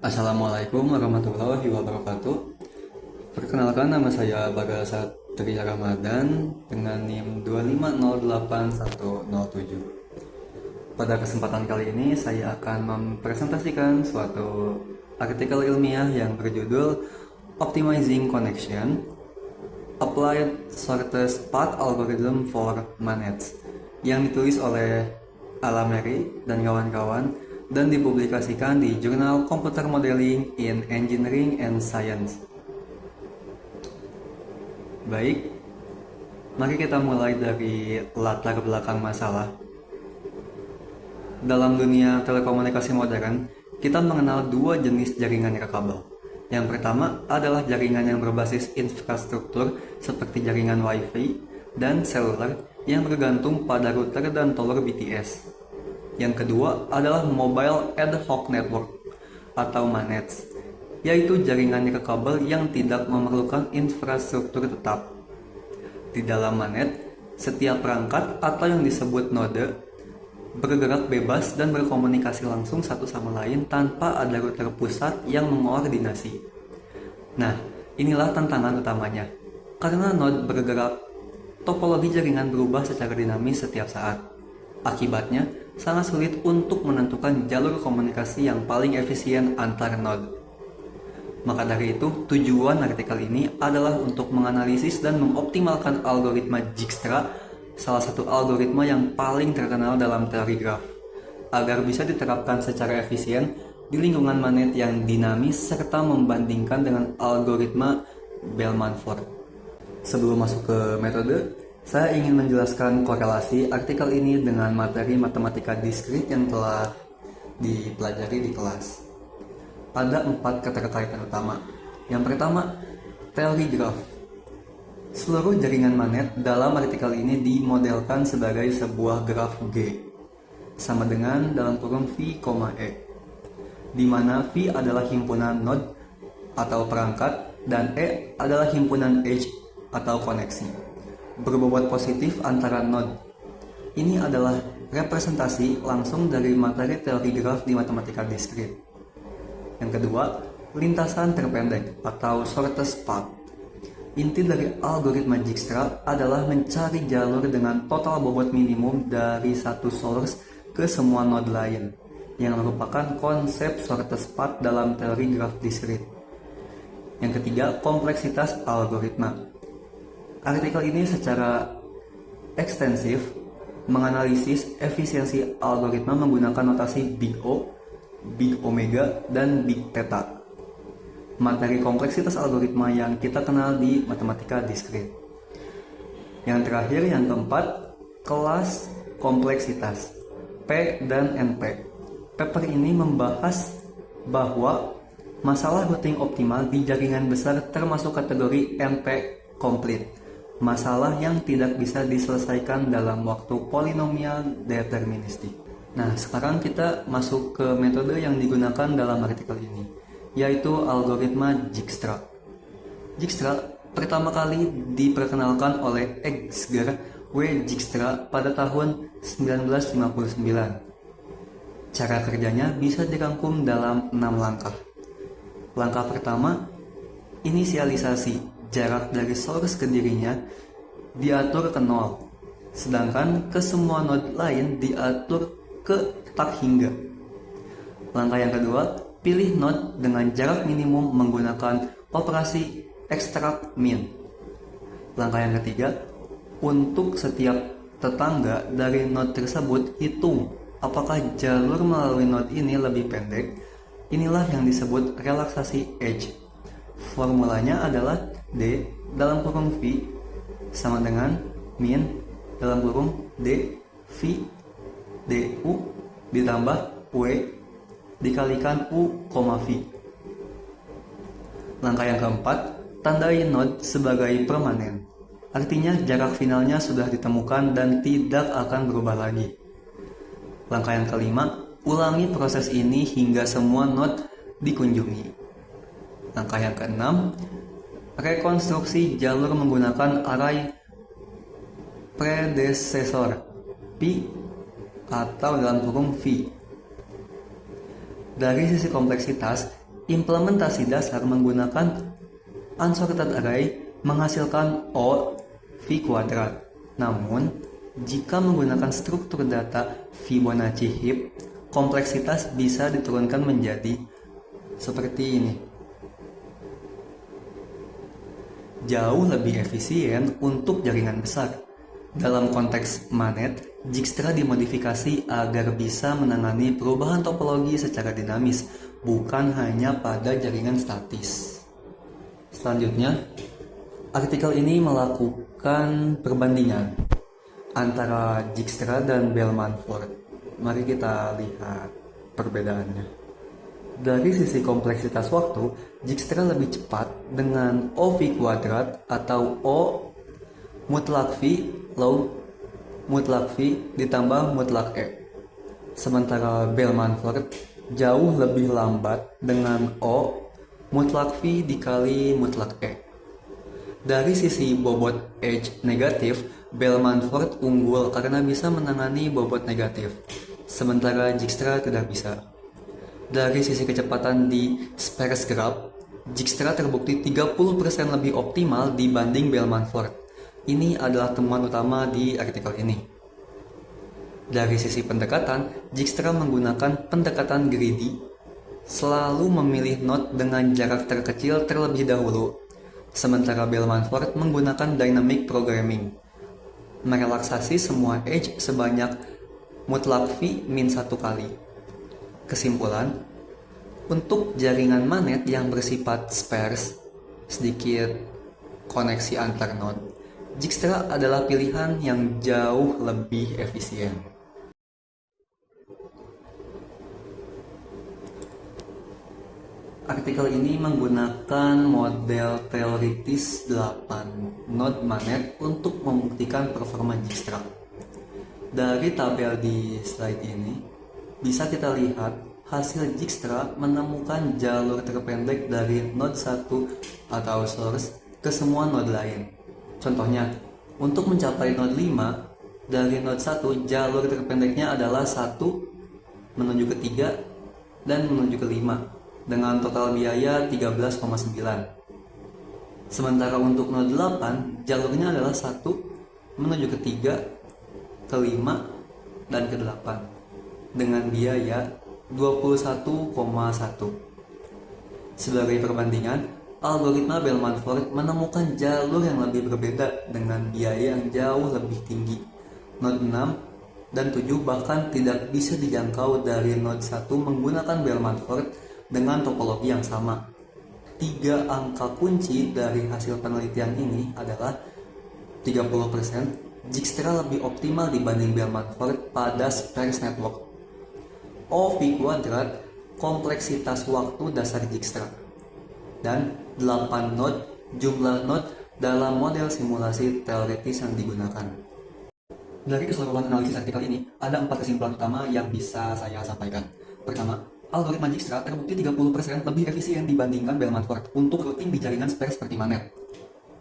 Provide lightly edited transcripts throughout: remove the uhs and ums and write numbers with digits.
Assalamualaikum warahmatullahi wabarakatuh. Perkenalkan, nama saya Bagas Satria Ramadan dengan NIM 2508107. Pada kesempatan kali ini saya akan mempresentasikan suatu artikel ilmiah yang berjudul Optimizing Connection Applied Shortest Path Algorithm for Manets yang ditulis oleh Alameri dan kawan-kawan dan dipublikasikan di jurnal Computer Modeling in Engineering and Science. Baik, mari kita mulai dari latar belakang masalah. Dalam dunia telekomunikasi modern, kita mengenal dua jenis jaringan nirkabel. Yang pertama adalah jaringan yang berbasis infrastruktur seperti jaringan Wi-Fi dan seluler yang bergantung pada router dan tower BTS. Yang kedua adalah Mobile Ad Hoc Network atau MANETs, yaitu jaringan nirkabel yang tidak memerlukan infrastruktur tetap. Di dalam MANET, setiap perangkat atau yang disebut node bergerak bebas dan berkomunikasi langsung satu sama lain tanpa ada router pusat yang mengoordinasi. Nah, inilah tantangan utamanya. Karena node bergerak, topologi jaringan berubah secara dinamis setiap saat. Akibatnya, sangat sulit untuk menentukan jalur komunikasi yang paling efisien antar node. Maka dari itu, tujuan artikel ini adalah untuk menganalisis dan mengoptimalkan algoritma Dijkstra, salah satu algoritma yang paling terkenal dalam teori graf, agar bisa diterapkan secara efisien di lingkungan MANET yang dinamis serta membandingkan dengan algoritma Bellman-Ford. Sebelum masuk ke metode, saya ingin menjelaskan korelasi artikel ini dengan materi matematika diskrit yang telah dipelajari di kelas. Ada 4 keterkaitan utama. Yang pertama, teori graf. Seluruh jaringan MANET dalam artikel ini dimodelkan sebagai sebuah graf G, sama dengan dalam kurung V, E, di mana V adalah himpunan node atau perangkat dan E adalah himpunan edge atau koneksi, berbobot positif antara node. Ini adalah representasi langsung dari materi teori graf di matematika diskrit. Yang kedua, lintasan terpendek atau shortest path. Inti dari algoritma Dijkstra adalah mencari jalur dengan total bobot minimum dari satu source ke semua node lain, yang merupakan konsep shortest path dalam teori graf diskrit. Yang ketiga, kompleksitas algoritma. Artikel ini secara ekstensif menganalisis efisiensi algoritma menggunakan notasi Big O, Big Omega, dan Big Theta. Materi kompleksitas algoritma yang kita kenal di matematika diskrit. Yang terakhir, yang keempat, kelas kompleksitas P dan NP. Paper ini membahas bahwa masalah routing optimal di jaringan besar termasuk kategori NP complete, masalah yang tidak bisa diselesaikan dalam waktu polinomial deterministik. Nah, sekarang kita masuk ke metode yang digunakan dalam artikel ini, yaitu algoritma Dijkstra. Dijkstra pertama kali diperkenalkan oleh Edgar W. Dijkstra pada tahun 1959. Cara kerjanya bisa dirangkum dalam 6 langkah. Langkah pertama, inisialisasi jarak dari source ke dirinya diatur ke 0, sedangkan ke semua node lain diatur ke tak hingga. Langkah yang kedua, pilih node dengan jarak minimum menggunakan operasi extract min. Langkah yang ketiga, untuk setiap tetangga dari node tersebut hitung apakah jalur melalui node ini lebih pendek. Inilah yang disebut relaksasi edge. Formulanya adalah D dalam kurung V sama dengan min dalam kurung D V DU ditambah W dikalikan U, V. Langkah yang keempat, tandai node sebagai permanen. Artinya jarak finalnya sudah ditemukan dan tidak akan berubah lagi. Langkah yang kelima, ulangi proses ini hingga semua node dikunjungi. Langkah yang keenam, rekonstruksi jalur menggunakan array predecessor P atau dalam kurung V. Dari sisi kompleksitas, Implementasi dasar menggunakan unsorted array menghasilkan O V kuadrat. Namun, jika menggunakan struktur data Fibonacci heap, kompleksitas bisa diturunkan menjadi seperti ini. Jauh lebih efisien untuk jaringan besar. Dalam konteks Manet, Dijkstra dimodifikasi agar bisa menangani perubahan topologi secara dinamis, bukan hanya pada jaringan statis. Selanjutnya, artikel ini melakukan perbandingan antara Dijkstra dan Bell-Manford. Mari kita lihat perbedaannya. Dari sisi kompleksitas waktu, Dijkstra lebih cepat dengan OV kuadrat atau O mutlak V log mutlak V ditambah mutlak E. Sementara Bell-Manford jauh lebih lambat dengan O mutlak V dikali mutlak E. Dari sisi bobot edge negatif, Bell-Manford unggul karena bisa menangani bobot negatif, sementara Dijkstra tidak bisa. Dari sisi kecepatan di sparse graph, Dijkstra terbukti 30% lebih optimal dibanding Bell-Manford. Ini adalah temuan utama di artikel ini. Dari sisi pendekatan, Dijkstra menggunakan pendekatan greedy, selalu memilih node dengan jarak terkecil terlebih dahulu, sementara Bell-Manford menggunakan dynamic programming, merelaksasi semua edge sebanyak mutlak V min 1 kali. Kesimpulan, untuk jaringan Manet yang bersifat sparse, sedikit koneksi antar node, Dijkstra adalah pilihan yang jauh lebih efisien. Artikel ini menggunakan model teoritis 8 node Manet untuk membuktikan performa Dijkstra. Dari tabel di slide ini, bisa kita lihat hasil Dijkstra menemukan jalur terpendek dari node 1 atau source ke semua node lain. Contohnya, untuk mencapai node 5, dari node 1 jalur terpendeknya adalah 1 menuju ke 3 dan menuju ke 5 dengan total biaya 13,9. Sementara untuk node 8, jalurnya adalah 1 menuju ke 3, ke 5, dan ke 8 dengan biaya 21,1. Sebagai perbandingan, algoritma Bell-Manford menemukan jalur yang lebih berbeda dengan biaya yang jauh lebih tinggi. Node 6 dan 7 bahkan tidak bisa dijangkau dari node 1 menggunakan Bell-Manford dengan topologi yang sama. 3 angka kunci dari hasil penelitian ini adalah 30%, Dijkstra lebih optimal dibanding Bell-Manford pada sparse network. OV kuadrat, kompleksitas waktu dasar Dijkstra. Dan 8 node, jumlah node dalam model simulasi teoritis yang digunakan. Dari keseluruhan analisis artikel ini, ada 4 kesimpulan utama yang bisa saya sampaikan. Pertama, algoritma Dijkstra terbukti 30% lebih efisien dibandingkan Bell-Manford untuk routing di jaringan sparse seperti Manet.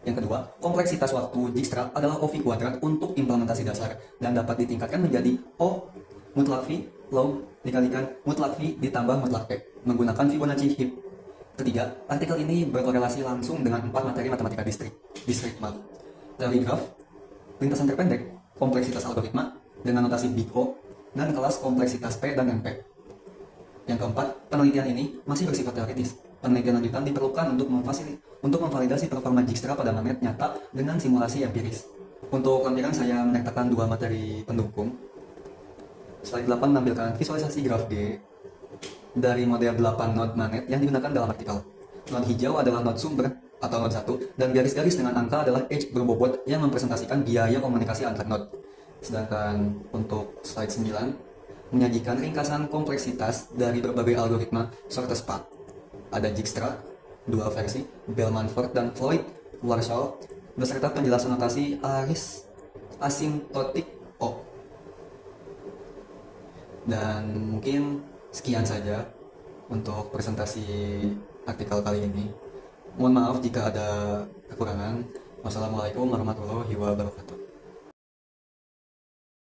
Yang kedua, kompleksitas waktu Dijkstra adalah OV kuadrat untuk implementasi dasar dan dapat ditingkatkan menjadi O mutlak V log dikalikan mutlak V ditambah mutlak E menggunakan Fibonacci heap. Ketiga, artikel ini berkorelasi langsung dengan 4 materi matematika distrik math. Dari graf, lintasan terpendek, kompleksitas algoritma dengan notasi big O, dan kelas kompleksitas P dan MP. Yang keempat, penelitian ini masih bersifat teoritis. Penelitian lanjutan diperlukan untuk memvalidasi performa Dijkstra pada Manet nyata dengan simulasi empiris. Untuk lampiran saya menyertakan 2 materi pendukung. Slide 8 menampilkan visualisasi graf G dari model 8 node Manet yang digunakan dalam artikel. Node hijau adalah node sumber atau node 1, dan garis-garis dengan angka adalah edge berbobot yang mempresentasikan biaya komunikasi antar node. Sedangkan untuk slide 9 menyajikan ringkasan kompleksitas dari berbagai algoritma shortest path. Ada Dijkstra, 2 versi, Bell-Manford dan Floyd-Warshall, beserta penjelasan notasi asimptotik O. Dan mungkin sekian saja untuk presentasi artikel kali ini. Mohon maaf jika ada kekurangan. Wassalamualaikum warahmatullahi wabarakatuh.